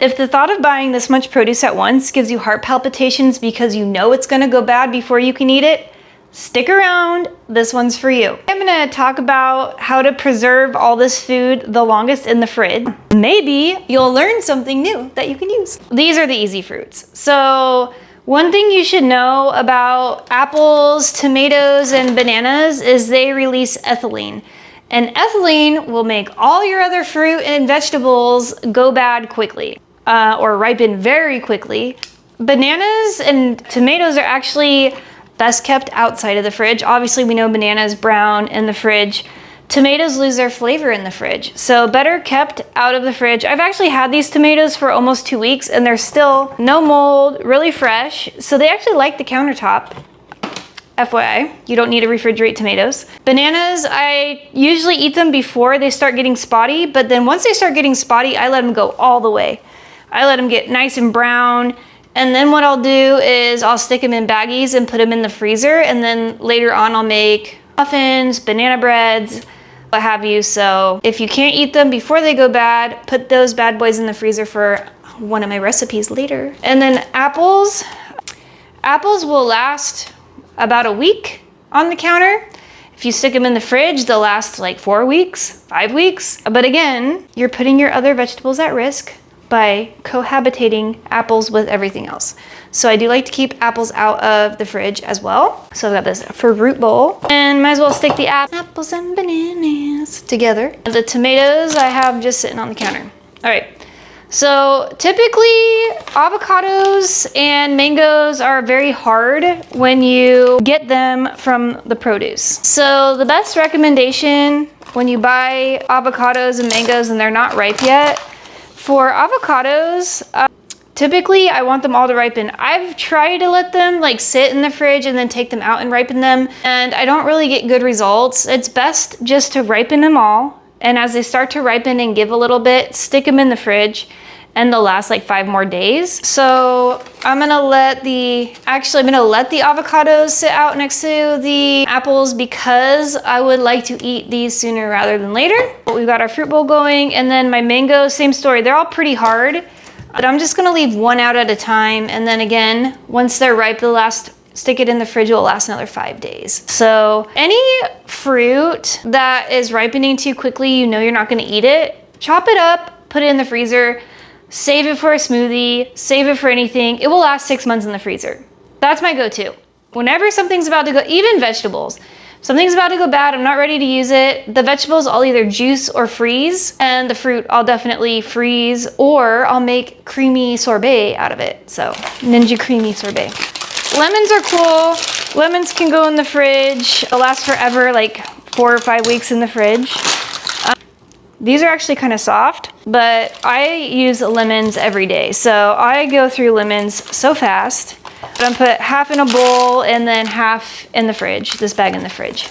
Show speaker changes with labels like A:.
A: If the thought of buying this much produce at once gives you heart palpitations because you know it's gonna go bad before you can eat it, stick around, this one's for you. I'm gonna talk about how to preserve all this food the longest in the fridge. Maybe you'll learn something new that you can use. These are the easy fruits. So one thing you should know about apples, tomatoes, and bananas is they release ethylene. And ethylene will make all your other fruit and vegetables go bad quickly, or ripen very quickly. Bananas and tomatoes are actually best kept outside of the fridge. Obviously, we know bananas brown in the fridge. Tomatoes lose their flavor in the fridge, so better kept out of the fridge. I've actually had these tomatoes for almost 2 weeks and they're still no mold, really fresh. So they actually like the countertop. FYI, you don't need to refrigerate tomatoes. Bananas, I usually eat them before they start getting spotty, but then once they start getting spotty, I let them go all the way. I let them get nice and brown. And then what I'll do is I'll stick them in baggies and put them in the freezer. And then later on, I'll make muffins, banana breads, what have you. So if you can't eat them before they go bad, put those bad boys in the freezer for one of my recipes later. And then apples. Apples will last about a week on the counter. If you stick them in the fridge, they'll last like 4 weeks, 5 weeks. But again, you're putting your other vegetables at risk by cohabitating apples with everything else. So I do like to keep apples out of the fridge as well. So I've got this fruit bowl and might as well stick the apples and bananas together. The tomatoes I have just sitting on the counter. All right, so typically avocados and mangoes are very hard when you get them from the produce. So the best recommendation when you buy avocados and mangoes and they're not ripe yet, for avocados, typically I want them all to ripen. I've tried to let them like sit in the fridge and then take them out and ripen them, and I don't really get good results. It's best just to ripen them all, and as they start to ripen and give a little bit, stick them in the fridge and they'll last like 5 more days. So I'm gonna let the avocados sit out next to the apples because I would like to eat these sooner rather than later. We've got our fruit bowl going, and then my mangoes, same story. They're all pretty hard, but I'm just gonna leave one out at a time. And then again, once they're ripe, stick it in the fridge, it will last another 5 days. So any fruit that is ripening too quickly, you know you're not gonna eat it, chop it up, put it in the freezer, save it for a smoothie, save it for anything. It will last 6 months in the freezer. That's my go-to. Whenever something's about to go, even vegetables, if something's about to go bad, I'm not ready to use it, the vegetables I'll either juice or freeze, and the fruit I'll definitely freeze, or I'll make creamy sorbet out of it. So Ninja creamy sorbet. Lemons are cool. Lemons can go in the fridge. They'll last forever, like 4 or 5 weeks in the fridge. These are actually kind of soft, but I use lemons every day. So I go through lemons so fast. I'm gonna put half in a bowl and then half in the fridge, this bag in the fridge.